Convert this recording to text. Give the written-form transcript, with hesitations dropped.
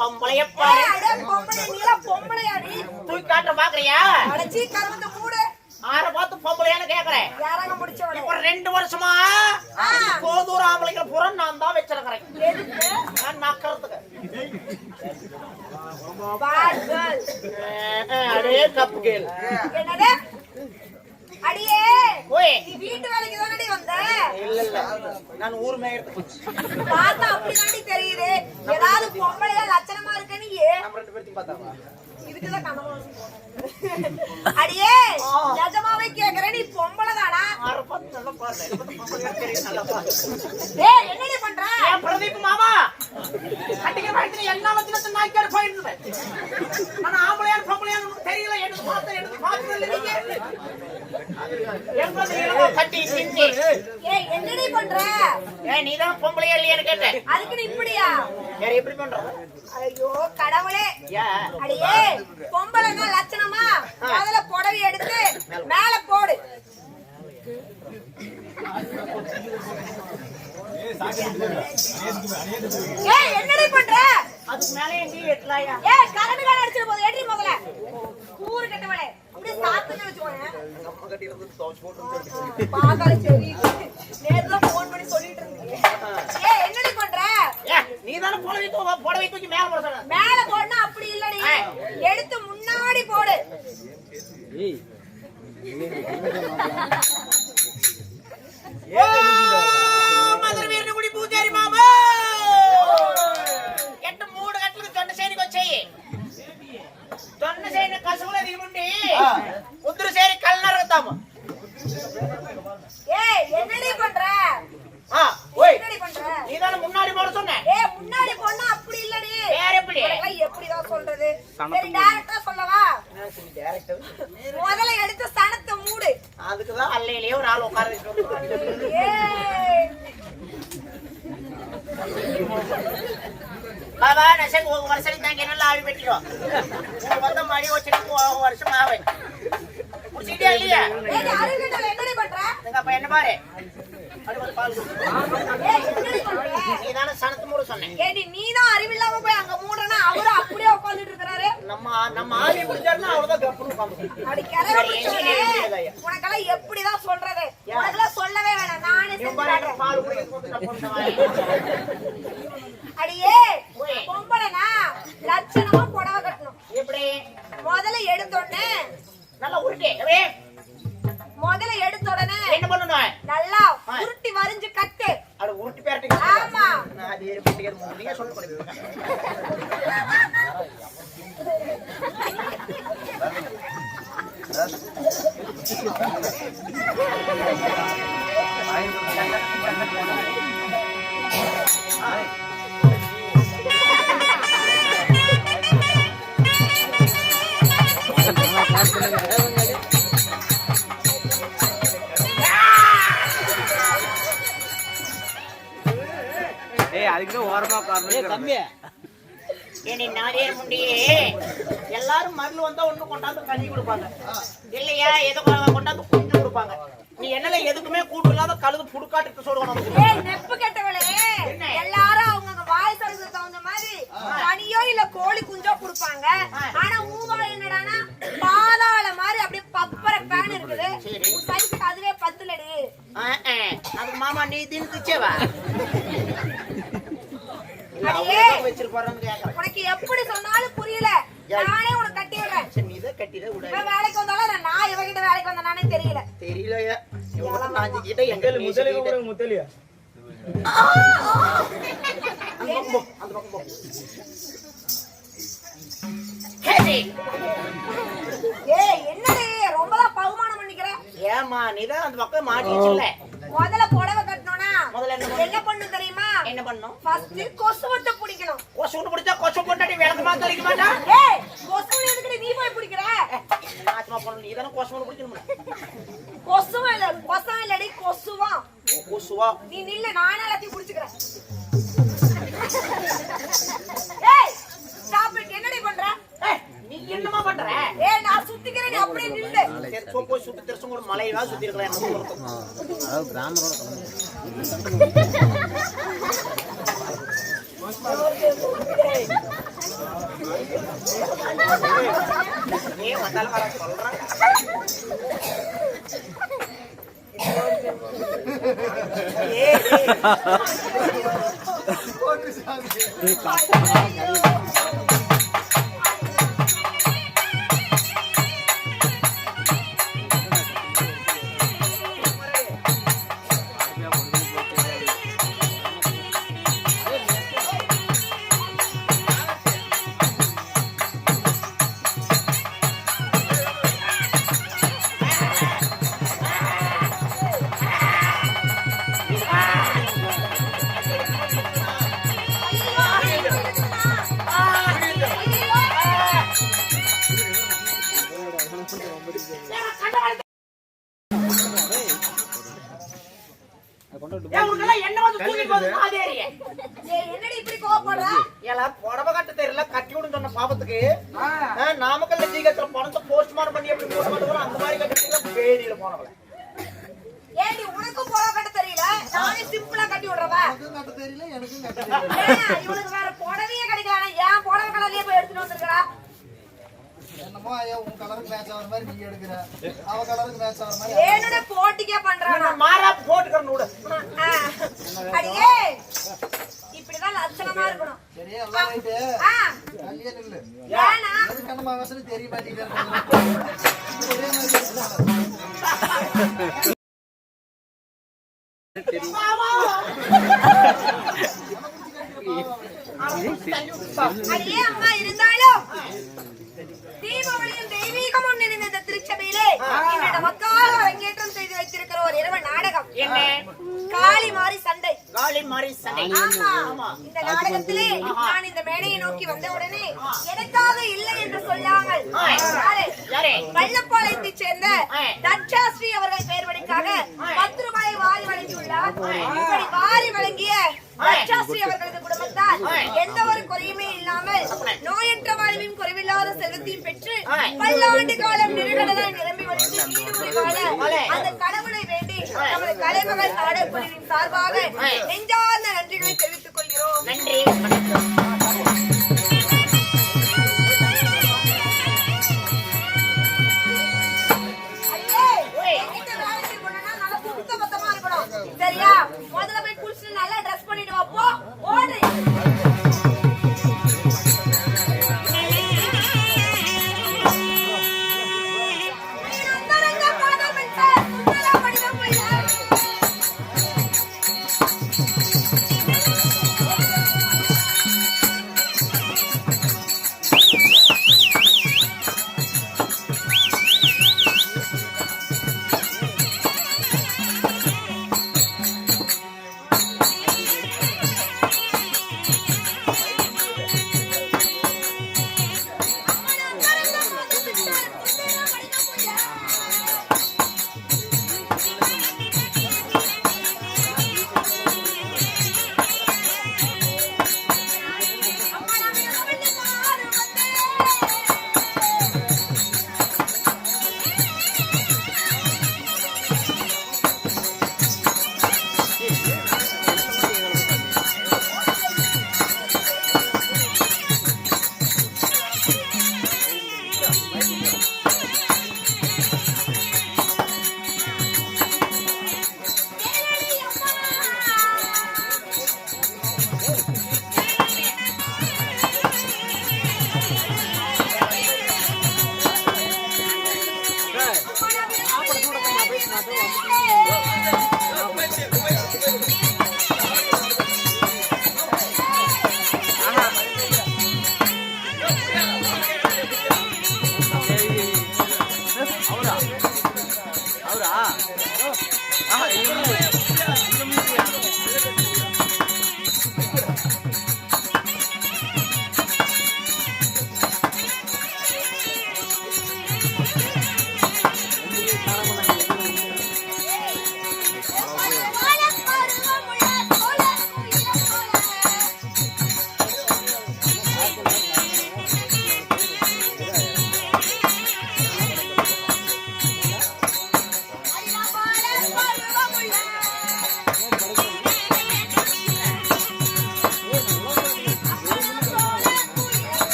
பொம்பளைய பாரு. பொம்பளை நீல பொம்பளையாடி தூக்கி காட்ட பாக்குறியா? அடச்சி கருமத்தை மூடு. ஆற பார்த்து பொம்பளையான்னு கேக்குறேன். யாரங்க முடிச்சவளே? இப்ப 2 வருஷமா கோதூர் ஆம்பளைங்க புறம் நான் தான் வச்சிருக்கிறேன். எதுக்கு? நான் நக்கறதுக்கு. பாட் கேர்ள். அடே கப் கேர்ள். என்னது? அடியே ஓய் நீ வீட்டு வேலைக்கு தானடி வந்த? இல்ல இல்ல நான் ஊர் மேயறதுக்கு. பார்த்தா அப்படி தாண்டி தெரியுது. ஏதாவது பொம்பளையா லட்சணமா இருக்க நீ? நம்ம 2 பேரும் பார்த்தாவா? இதுக்குதான் கனவு. அடியே நிஜமாவே கேக்குறேன், நீ பொம்பளை தானா? ஆற பார்த்து நல்லா பாரு. பொம்பளையா தெரியும் நல்லா பாரு. டேய் என்னடி பண்ற? ஏன் பிரதீப் மாமா கட்டிக்க மாட்டீங்க என்ன வந்து நாய்க்கார போயிடுது. நான் ஆம்பளையா பொம்பளையா தெரியல. எனக்கு பார்த்தது இல்ல நீங்க. கட்டி சிந்தி. ஏய் என்னடி பண்ற? ஏய் நீ தான் பொம்பளையா இல்லையான்னு கேட்டேன். அதுக்கு நீ இப்படியா? வேற எப்படி பண்ற? ஐயோ கடவுளே. ஏன் அடியே பொம்பளைங்க லட்சணமா முதல்ல புடவை எடுத்து மேல போடு. ஏய் என்னடி பண்ற? அதுக்கு மேல எங்க எட்டலாயா? ஏய் கரண்ட் அடிச்சிர போது ஏடி முதல்ல. ஊரு கட்டவளே அப்படியே சாத்துங்க வெச்சுவோனே. நம்ம கட்டி இருந்து தோச்சு போட்டு பாகால சரி. நேர்ல ஃபோன் பண்ணி சொல்லிட்டு இருந்தீங்க. ஏய் என்னடி பண்ற? ஏய் நீ தான புடவை தூக்கி மேல போட சொன்ன. மேல போடுனா அப்படி இல்லடி. எடுத்து முன்னாடி போடு. ஏய் மதுரை வீரனு குடி பூஜாரி மாமா. எட்டு 3 கட்டலுக்கு தொண்டை சேனிக்கு వచ్చాయి. தொண்டை சேని కసువుల దిగుండి ఉద్రు సేరి కల్నరతాము. ஏய் என்னடி பண்ற? ஓய் என்னடி பண்ற? நீ தான முன்னாடி போட சொன்ன. ஏய் முன்னாடி போனா அப்படி இல்லடி. வேற எப்படி? எப்படி தான் சொல்றது? சரி டைரக்டா சொல்லவா? டைரக்டர் முதல்ல எடுத்து சனத்தை மூடு. அதுக்கு தான் அல்லையிலே ஒரு ஆள் உட்கார வச்சிட்டு. ஏய் பாபா நசங்க ஒரு வருஷம் தாங்க என்ன ஆவி பெட்டிரோ. ஒரு வந்த மாடி வச்சிட்டு ஒரு வருஷம் ஆவே. குடிச்சிட்டே இல்லையா? ஏய் அருகிட்டல என்னடி பண்ற? எங்க அப்ப என்ன பாரு. அடி வந்து பால் குடி. ஏய் என்னடி பண்ற? நீ தான சனத்து மூட சொன்னே. ஏடி நீ தான் அறிவில்லாம போய் அங்க மூடுனா அவரு அப்படியே உட்கார்ந்துட்டு இருக்காரு. நம்ம ஆவி குடிச்சாருன்னா அவர்தான் கப்புன்னு உட்கார்ந்து. அடி கிளறி உனக்கெல்லாம் எப்படிதான் சொல்றது? உனக்கெல்லாம் சொல்லவே வேணாம், நானே செஞ்சுறேன். பால் குடி போட்டு போடுறேன். அடியே பொம்பளைனா லட்சணமா புடவை கட்டணும். எப்படி? முதல்ல எடுத்தோடனே நல்லா உருட்டி. ஏ முதல்ல எடுத்த உடனே என்ன பண்ணணும்? நல்லா உருட்டி வரிஞ்சு கட்டு. அட உருட்டி பேரட்டி. ஆமா நான் அது ஏறி பண்ணிக்க நீங்க சொல்ல போறீங்க. ஏய் அதுக்கு ஓரமா காரணம் கம்மி. ஏனி நாரியார் முண்டியே எல்லாரும் மருள் வந்தா ஒண்ணு கொண்டாந்து கஞ்சி கொடுப்பாங்க. இல்லையா எதை கொண்டாந்து குஞ்சு கொடுப்பாங்க. நீ என்னல எதுக்குமே கூடு இல்லாத கழுது புடுக்காட்டுக்கு சொல்லுவாங்க. ஏய் நெப்பு கெட்டவளே. எல்லாரும் அவங்க வாய் சரக்கு தகுந்த மாதிரி கனியோ இல்ல கோழி குஞ்சோ கொடுப்பாங்க. ஆனா ஊவா என்னடானா பாதாள மாதிரி அப்படியே பப்பர பேன் இருக்குது. உன் சைஸ்க்கு அதுவே பத்துலடி. அது மாமா நீ தின்னுச்சேவா? அடியே வச்சிருப்பாருன்னு கேக்குறேன். உனக்கு எப்படி சொன்னாலும் புரியல. நானே உனக்கு கட்டி விடுறேன். சரி நீ தான் கட்டிட விட. வேலைக்கு வந்தாலும் நான் இவகிட்ட வேலைக்கு வந்தானே தெரியல. தெரியலையா? இவங்க நான் கிட்ட எங்க முத்தலியா அந்த பக்கம் போ. கேடி ஏய் என்னடி ரொம்பதான் பகுமானம் பண்ணிக்கிற? ஏமா நீ தான் அந்த பக்கம் மாட்டிச்சல. முதல்ல புடவை கட்டணும்னா முதல்ல என்ன பண்ணணும் தெரியுமா? என்ன பண்ணணும்? ஃபர்ஸ்ட் கொசுவத்தை பிடிக்கணும். கொசுவத்தை பிடிச்சா கொசு போட்டாடி விளக்கு மாத்த வைக்க மாட்டா? ஏய் கொசுவை எதுக்கு நீ போய் பிடிக்கிற? ஆத்மா பண்ணு நீ தான கொசுவத்தை பிடிக்கணும். கொசுவா இல்ல கொசா இல்லடி கொசுவா. கொசுவா நீ நில்ல நானே எல்லாத்தையும் பிடிச்சுக்கிறேன். ஏய் ஸ்டாப் இட். என்னடி பண்ற? நீ என்னமா பண்ற? ஏய் நான் சுத்திக்கிறேன், நீ அப்படியே நில்லு. சரி போய் சுத்தி திருசங்க ஒரு மலையவா சுத்தி இருக்கலாம். அதாவது கிராமரோட ஏன் வந்தாலும் வர சொல்றாங்க. என்ன வந்து தூக்கிட்டு வந்து மாதேரிய என்னடி இப்படி கோவப்படுற? எல்லாம் புடவை கட்ட தெரியல கட்டி விடுன்னு சொன்ன பாபத்துக்கு நாமக்கல்ல ஜீகத்துல பணத்தை போஸ்ட்மார்ட்டம் பண்ணி எப்படி போட மாட்டோம் அந்த மாதிரி கட்டி பேடியில போனவள. ஏடி உனக்கும் புடவை கட்ட தெரியல? நானே சிம்பிளா கட்டி விடுறவா? கட்ட தெரியல எனக்கும் கட்ட தெரியல. இவனுக்கு வேற புடவையே கிடைக்கல. ஏன் புடவை கலர்லயே போய் எடுத்துட்டு வந்திருக்கா? என்னமோ உன் கலருக்கு மேட்ச் ஆகுற மாதிரி நீ எடுக்கிற, அவ கலருக்கு மேட்ச் ஆகுற மாதிரி என்னோட போட்டிக்கே பண்றானா? மாறா போட்டுக்கறணும் விடு. அடியே இப்படிதான் லட்சணமா இருக்கணும். சரி எல்லாம் ரைட்டு. கல்லியே நில்லு. ஏனா கண்ணமா வசதி தெரிய மாட்டேங்குது. ஒரே மாதிரி அடியே அம்மா இருந்தாலும் தீபாவளியும் தெய்வீகமும் நிறைந்த இந்த திருச்சபையிலே இன்று நமக்காக அரங்கேற்றம் செய்து வைத்திருக்கிற ஒரு இரவு நாடகம். என்ன? காளி மாறி சண்டை. காளி மாறி சண்டை. ஆமா. இந்த நாடகத்திலே நான் இந்த மேடையை நோக்கி வந்த உடனே எனக்காக இல்லை என்று சொல்லாமல் யாரே? வல்லப்பாளையத்தைச் சேர்ந்த தட்சாஸ்ரீ அவர்கள் பெயர்வழிக்காக 10 ரூபாயை வாரி வழங்கியுள்ளார். இப்படி வாரி வழங்கிய தட்சாஸ்ரீ அவர்களது குடும்பத்தார் எந்த ஒரு குறையுமே இல்லாமல் நோயற்ற வாழ்வையும் குறைவில்லாத செல்வத்தையும் பெற்று பல்லாண்டு காலம் நெருடலாய் நிரம்பி வழிந்து நீடு வாழ அந்த கடவுளை வேண்டி நமது கலைமகள் நாடகக் குழுவின் சார்பாக நெஞ்சார்ந்த நன்றிகளை தெரிவித்துக் கொள்கிறோம். நன்றி. ஐயே, என்கிட்ட வேலைக்கு போனா நல்லா சுத்த பத்தமா இருக்கணும். சரியா?